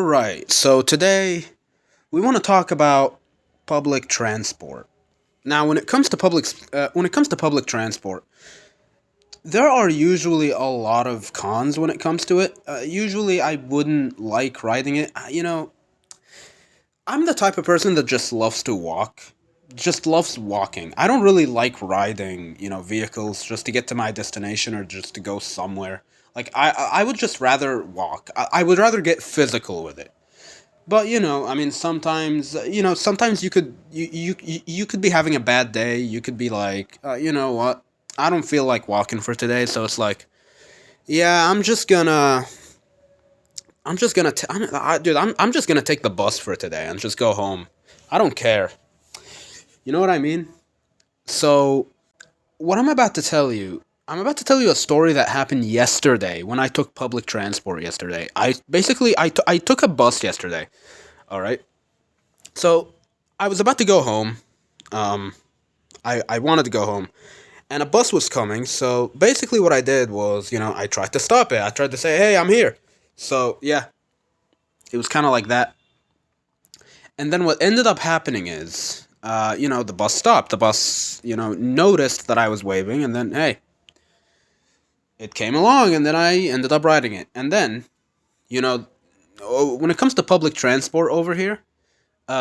Alright, so today we want to talk about public transport. Now, when it comes to public transport, there are usually a lot of cons when it comes to it. Usually, I wouldn't like riding it. I'm the type of person that just loves to walk, just loves walking. I don't really like riding, vehicles just to get to my destination or just to go somewhere. Like I would just rather walk. I would rather get physical with it. But sometimes sometimes you could be having a bad day. You could be like, you know what? I don't feel like walking for today, so it's like, yeah, I'm just gonna, dude, I'm just gonna take the bus for today and just go home. I don't care. You know what I mean? So, what I'm about to tell you a story that happened yesterday when I took public transport yesterday. I took a bus yesterday. All right. So, I was about to go home. Um, I wanted to go home, and a bus was coming. So basically, what I did was, I tried to stop it. I tried to say, "Hey, I'm here." So yeah, it was kind of like that. And then what ended up happening is, the bus stopped. The bus, noticed that I was waving, and then hey, it came along, and then I ended up riding it. And then, you know, when it comes to public transport over here,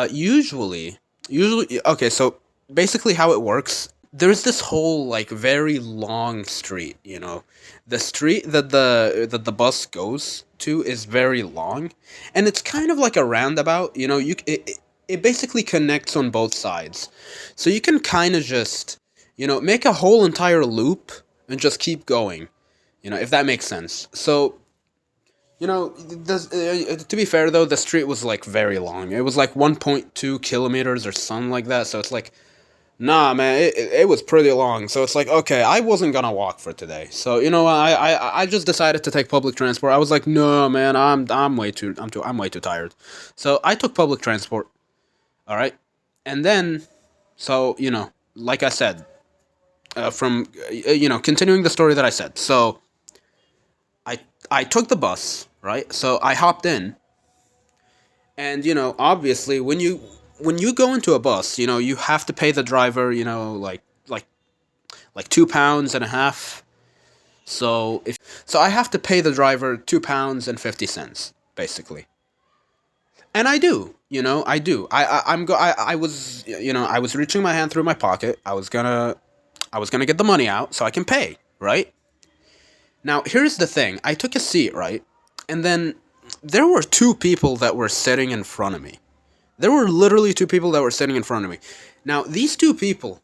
usually, okay, so basically how it works, there's this whole like very long street, the street that the bus goes to is very long, and it's kind of like a roundabout, it basically connects on both sides, so you can kind of just, make a whole entire loop and just keep going, if that makes sense. So to be fair though, the street was like very long. It was like 1.2 kilometers or something like that. So it's like, nah, man, it was pretty long. So it's like, okay, I wasn't gonna walk for today. So I just decided to take public transport. I was like, no, man, I'm way too tired. So I took public transport. All right, and then so like I said, from continuing the story that I said. So I I took the bus, right? So I hopped in, and obviously when you go into a bus, you have to pay the driver, like £2 and a half. So I have to pay the driver £2.50 basically, and I do. I do. I was I was reaching my hand through my pocket. I was gonna get the money out so I can pay, right? Now, here's the thing. I took a seat, right? And then there were two people that were sitting in front of me. There were literally two people that were sitting in front of me. Now, these two people,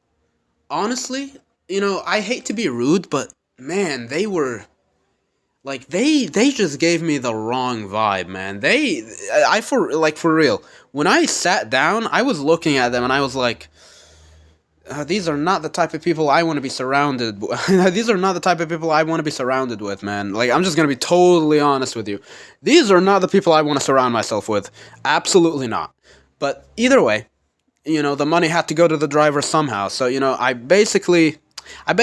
honestly, I hate to be rude, but man, they were like they just gave me the wrong vibe, man. I for real. When I sat down, I was looking at them and I was like, these are not the type of people I want to be surrounded. These are not the type of people I want to be surrounded with, man. Like, I'm just gonna be totally honest with you. These are not the people I want to surround myself with. Absolutely not. But either way, the money had to go to the driver somehow. So I basically, I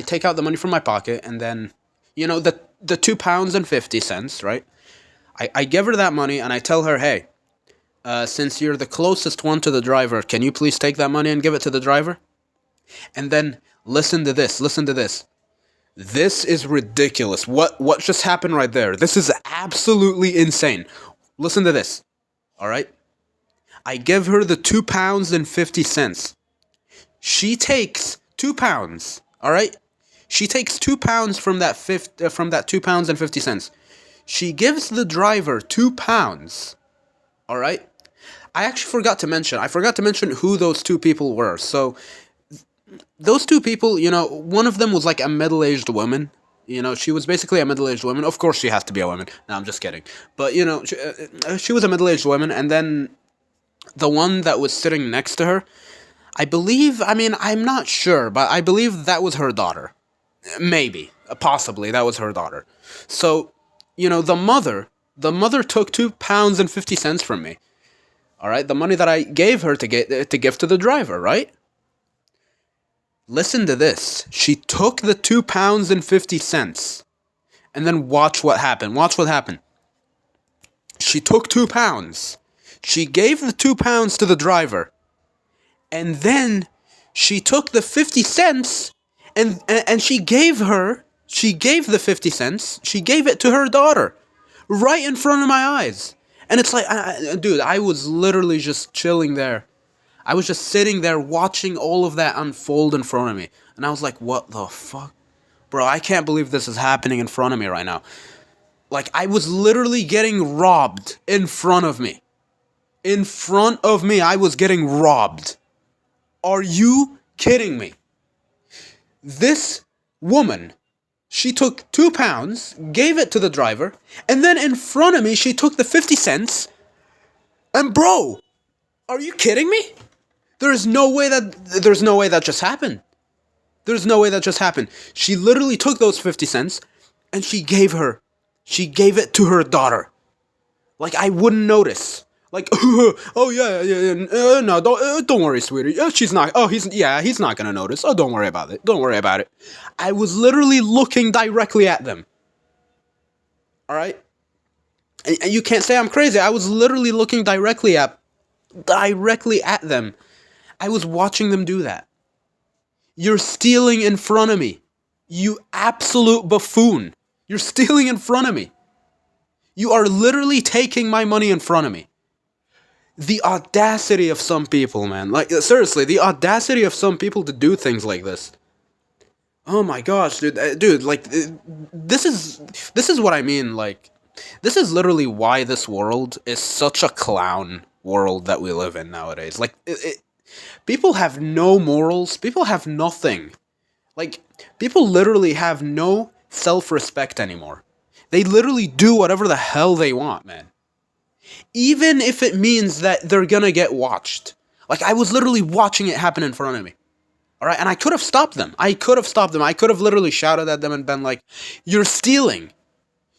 take out the money from my pocket, and then, the £2.50, right? I give her that money and I tell her, hey, since you're the closest one to the driver, can you please take that money and give it to the driver? And then listen to this. Listen to this. This is ridiculous. What just happened right there? This is absolutely insane. Listen to this. All right. I give her the £2.50. She takes £2. All right. She takes £2 from that £2.50. She gives the driver £2. All right. I actually forgot to mention. I forgot to mention who those two people were. So those two people, one of them was like a middle-aged woman. She was basically a middle-aged woman. Of course, she has to be a woman. No, I'm just kidding. But she was a middle-aged woman, and then the one that was sitting next to her, I believe. I mean, I'm not sure, but I believe that was her daughter. Maybe, possibly, that was her daughter. So, the mother took £2.50 from me. All right, the money that I gave her to give to the driver, right? Listen to this. She took the £2.50, and then watch what happened. Watch what happened. She took £2. She gave the £2 to the driver. And then she took the 50 cents and she gave the 50 cents, she gave it to her daughter right in front of my eyes. And it's like, dude, I was literally just chilling there. I was just sitting there watching all of that unfold in front of me. And I was like, what the fuck? Bro, I can't believe this is happening in front of me right now. Like, I was literally getting robbed in front of me. In front of me, I was getting robbed. Are you kidding me? This woman, she took £2, gave it to the driver, and then in front of me, she took the 50 cents. And bro, are you kidding me? There's no way that just happened. There's no way that just happened. She literally took those 50 cents and she gave it to her daughter. Like, I wouldn't notice. Like, oh yeah, no, don't worry, sweetie. He's not gonna notice. Oh, don't worry about it. I was literally looking directly at them. All right, and you can't say I'm crazy. I was literally looking directly at them. I was watching them do that. You're stealing in front of me. You absolute buffoon. You're stealing in front of me. You are literally taking my money in front of me. The audacity of some people, man. Like, seriously, the audacity of some people to do things like this. Oh my gosh, dude, like, this is what I mean, like, this is literally why this world is such a clown world that we live in nowadays. Like, people have no morals, people have nothing. Like, people literally have no self-respect anymore. They literally do whatever the hell they want, man. Even if it means that they're gonna get watched. Like, I was literally watching it happen in front of me. Alright, and I could have stopped them. I could have literally shouted at them and been like, you're stealing.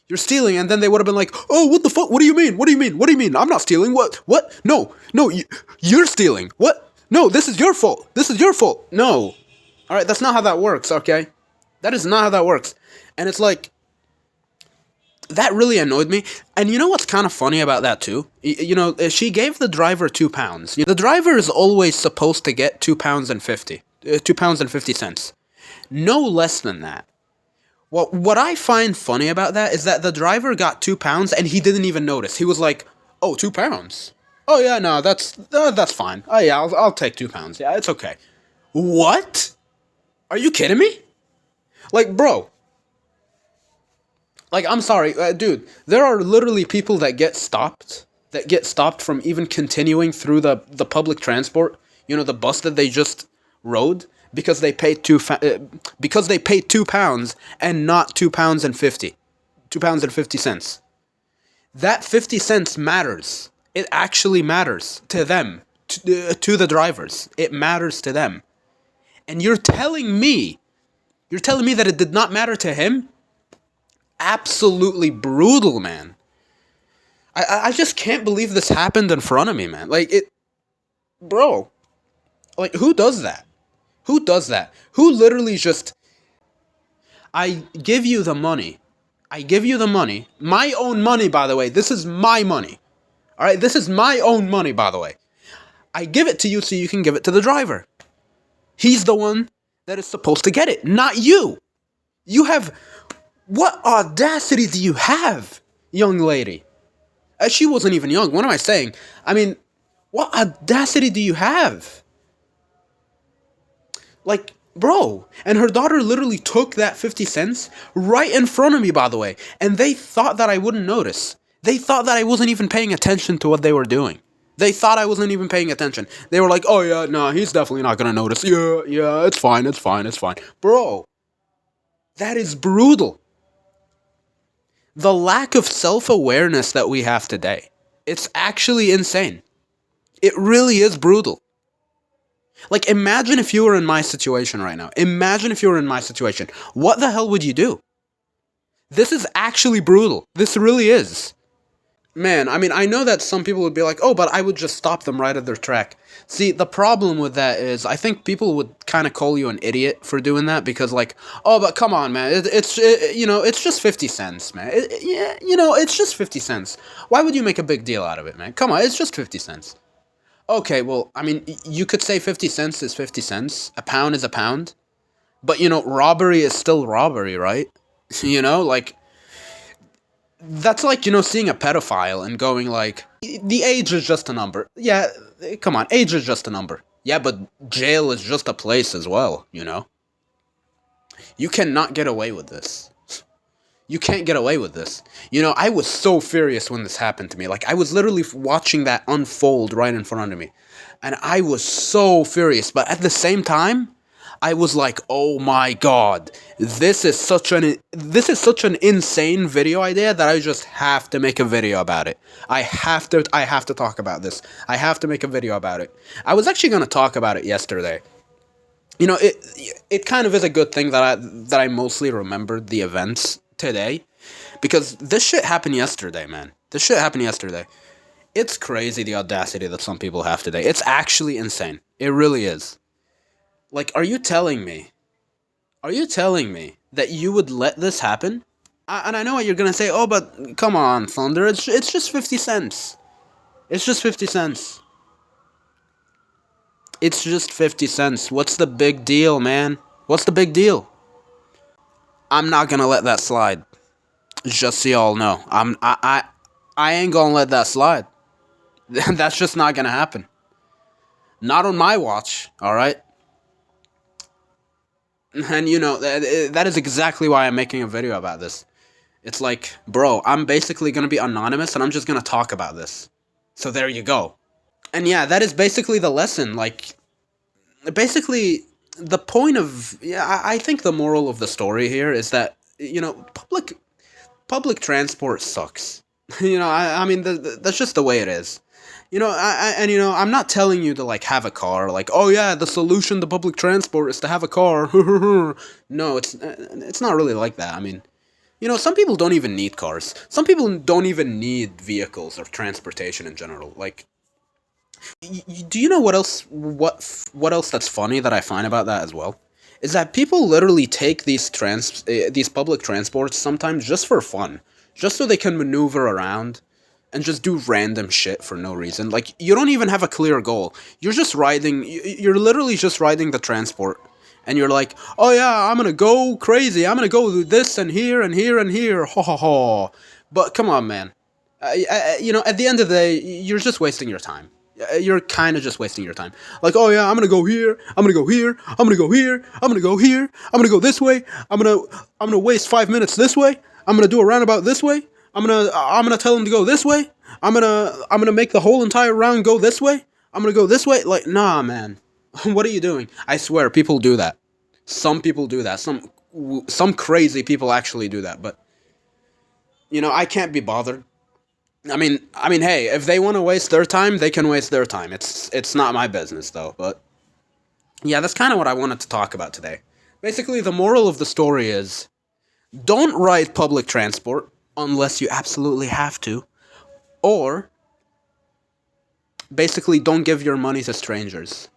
You're stealing. And then they would have been like, oh, what the fuck? What do you mean? What do you mean? What do you mean? I'm not stealing. What? No, you're stealing. What? No, this is your fault. No. Alright, that's not how that works, okay? That is not how that works. And it's like, that really annoyed me. And you know what's kind of funny about that too? She gave the driver £2. The driver is always supposed to get £2.50. No less than that. Well, what I find funny about that is that the driver got £2 and he didn't even notice. He was like, oh, £2. Oh yeah, no, that's fine. Oh yeah, I'll take £2. Yeah, it's okay. What? Are you kidding me? Like, bro. Like, I'm sorry, dude, there are literally people that get stopped from even continuing through the public transport, the bus that they just rode, because they paid £2 and not £2.50. That 50 cents matters. It actually matters to them, to the drivers. It matters to them. And you're telling me that it did not matter to him? Absolutely brutal, man. I just can't believe this happened in front of me, man. Like, bro, like, who does that? Who literally just, I give you the money, my own money, by the way, this is my money, alright, this is my own money, by the way, I give it to you so you can give it to the driver. He's the one that is supposed to get it, not you. What audacity do you have, young lady? She wasn't even young. What am I saying? I mean, what audacity do you have? Like, bro. And her daughter literally took that 50 cents right in front of me, by the way. And they thought that I wouldn't notice. They thought that I wasn't even paying attention to what they were doing. They thought I wasn't even paying attention. They were like, oh yeah, no, he's definitely not gonna notice. Yeah, it's fine. Bro, that is brutal. The lack of self-awareness that we have today, it's actually insane. It really is brutal. Like, imagine if you were in my situation right now. What the hell would you do? This is actually brutal. This really is. Man, I mean, I know that some people would be like, oh, but I would just stop them right at their track. See, the problem with that is I think people would kind of call you an idiot for doing that because, like, oh, but come on, man, it's just 50 cents, man. Yeah, it's just 50 cents. Why would you make a big deal out of it, man? Come on, it's just 50 cents. Okay, well, I mean, you could say 50 cents is 50 cents, a pound is a pound, but, robbery is still robbery, right? Like, that's like, seeing a pedophile and going like, the age is just a number. Yeah, come on, age is just a number. Yeah, but jail is just a place as well, You cannot get away with this. You can't get away with this. I was so furious when this happened to me. Like, I was literally watching that unfold right in front of me. And I was so furious. But at the same time, I was like, "Oh my god, this is such an insane video idea that I just have to make a video about it. I have to talk about this. I have to make a video about it." I was actually going to talk about it yesterday. It kind of is a good thing that I mostly remembered the events today because this shit happened yesterday, man. This shit happened yesterday. It's crazy the audacity that some people have today. It's actually insane. It really is. Like, are you telling me that you would let this happen? And I know what you're gonna say. Oh, but come on, Thunder. It's just 50 cents. It's just 50 cents. It's just 50 cents. What's the big deal, man? What's the big deal? I'm not gonna let that slide. Just so y'all know, I ain't gonna let that slide. That's just not gonna happen. Not on my watch. All right. And that is exactly why I'm making a video about this. It's like, bro, I'm basically gonna be anonymous and I'm just gonna talk about this. So there you go. And yeah, that is basically the lesson. Like, basically, the point of, yeah, I think the moral of the story here is that, public transport sucks. I mean, that's just the way it is. I'm not telling you to, like, have a car. Like, oh yeah, the solution to public transport is to have a car. No, it's not really like that. I mean, some people don't even need cars. Some people don't even need vehicles or transportation in general. Like, do you know what else that's funny that I find about that as well? Is that people literally take these public transports sometimes just for fun, just so they can maneuver around and just do random shit for no reason. Like, you don't even have a clear goal. You're literally just riding the transport. And you're like, oh yeah, I'm gonna go crazy. I'm gonna go do this and here and here and here. Ha ha ha. But come on, man. At the end of the day, you're just wasting your time. You're kind of just wasting your time. Like, oh yeah, I'm gonna go here. I'm gonna go here. I'm gonna go here. I'm gonna go here. I'm gonna go this way. I'm gonna waste 5 minutes this way. I'm gonna do a roundabout this way. I'm gonna tell him to go this way. I'm gonna make the whole entire round go this way. I'm gonna go this way. Like, nah, man. What are you doing? I swear, people do that. Some people do that. Some crazy people actually do that. But I can't be bothered. I mean, hey, if they want to waste their time, they can waste their time. It's not my business though. But yeah, that's kind of what I wanted to talk about today. Basically, the moral of the story is don't ride public transport unless you absolutely have to, or basically don't give your money to strangers.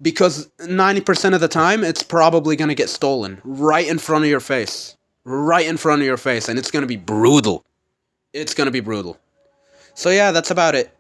Because 90% of the time, it's probably going to get stolen right in front of your face. Right in front of your face, and it's going to be brutal. It's going to be brutal. So yeah, that's about it.